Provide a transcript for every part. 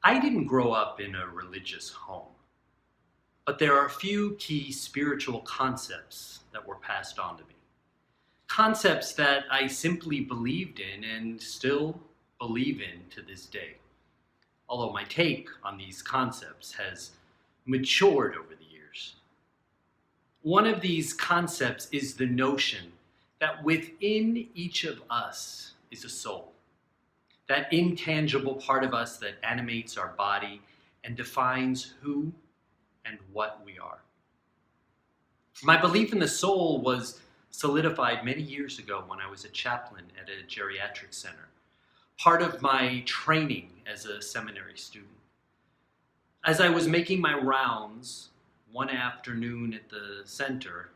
I didn't grow up in a religious home, but there are a few key spiritual concepts that were passed on to me. Concepts that I simply believed in and still believe in to this day, although my take on these concepts has matured over the years. One of these concepts is the notion that within each of us is a soul, that intangible part of us that animates our body and defines who and what we are. My belief in the soul was solidified many years ago when I was a chaplain at a geriatric center, part of my training as a seminary student. As I was making my rounds one afternoon at the center,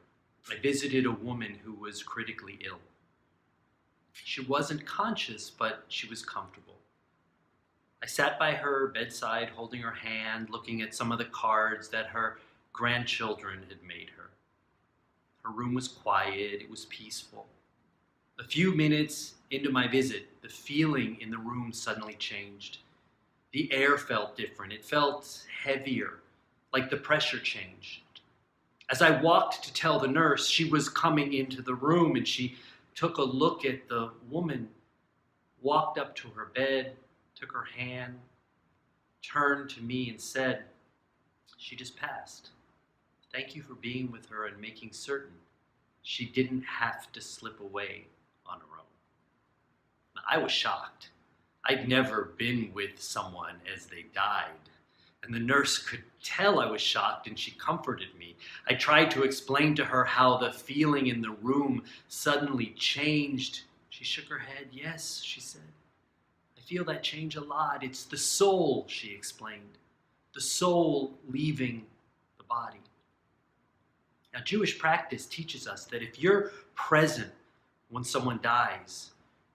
I visited a woman who was critically ill. She wasn't conscious, but she was comfortable. I sat by her bedside, holding her hand, looking at some of the cards that her grandchildren had made her. Her room was quiet, it was peaceful. A few minutes into my visit, the feeling in the room suddenly changed. The air felt different, it felt heavier, like the pressure changed. As I walked to tell the nurse, she was coming into the room and she took a look at the woman, walked up to her bed, took her hand, turned to me and said, "She just passed. Thank you for being with her and making certain she didn't have to slip away on her own." Now, I was shocked. I'd never been with someone as they died. And the nurse could tell I was shocked and she comforted me. I tried to explain to her how the feeling in the room suddenly changed. She shook her head. "Yes," she said. "I feel that change a lot. It's the soul," she explained. "The soul leaving the body." Now, Jewish practice teaches us that if you're present when someone dies,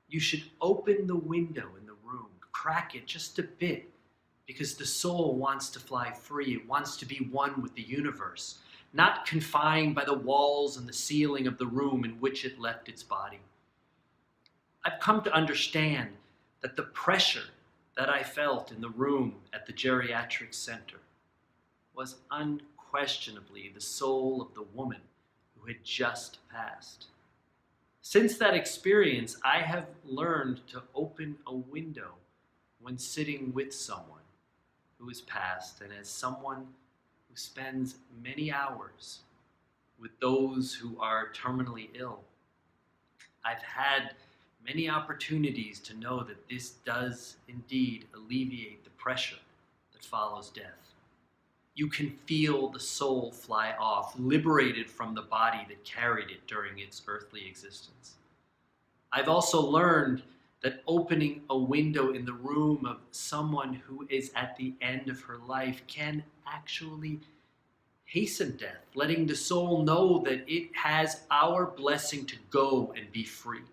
you should open the window in the room, crack it just a bit, because the soul wants to fly free. It wants to be one with the universe, not confined by the walls and the ceiling of the room in which it left its body. I've come to understand that the pressure that I felt in the room at the geriatric center was unquestionably the soul of the woman who had just passed. Since that experience, I have learned to open a window when sitting with someone who has passed, and as someone who spends many hours with those who are terminally ill, I've had many opportunities to know that this does indeed alleviate the pressure that follows death. You can feel the soul fly off, liberated from the body that carried it during its earthly existence. I've also learned that opening a window in the room of someone who is at the end of her life can actually hasten death, letting the soul know that it has our blessing to go and be free.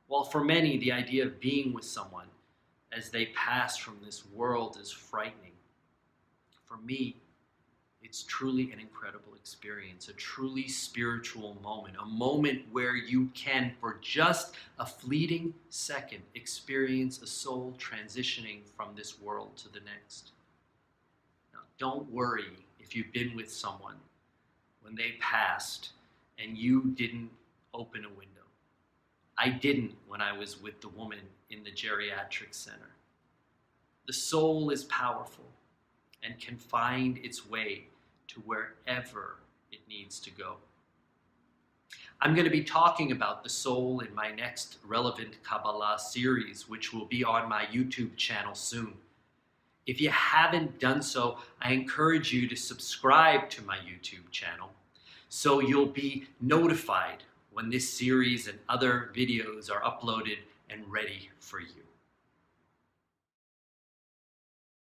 While for many, the idea of being with someone as they pass from this world is frightening, for me, it's truly an incredible experience, a truly spiritual moment, a moment where you can, for just a fleeting second, experience a soul transitioning from this world to the next. Now, don't worry if you've been with someone when they passed and you didn't open a window. I didn't when I was with the woman in the geriatric center. The soul is powerful and can find its way to wherever it needs to go. I'm going to be talking about the soul in my next Relevant Kabbalah series, which will be on my YouTube channel soon. If you haven't done so, I encourage you to subscribe to my YouTube channel so you'll be notified when this series and other videos are uploaded and ready for you.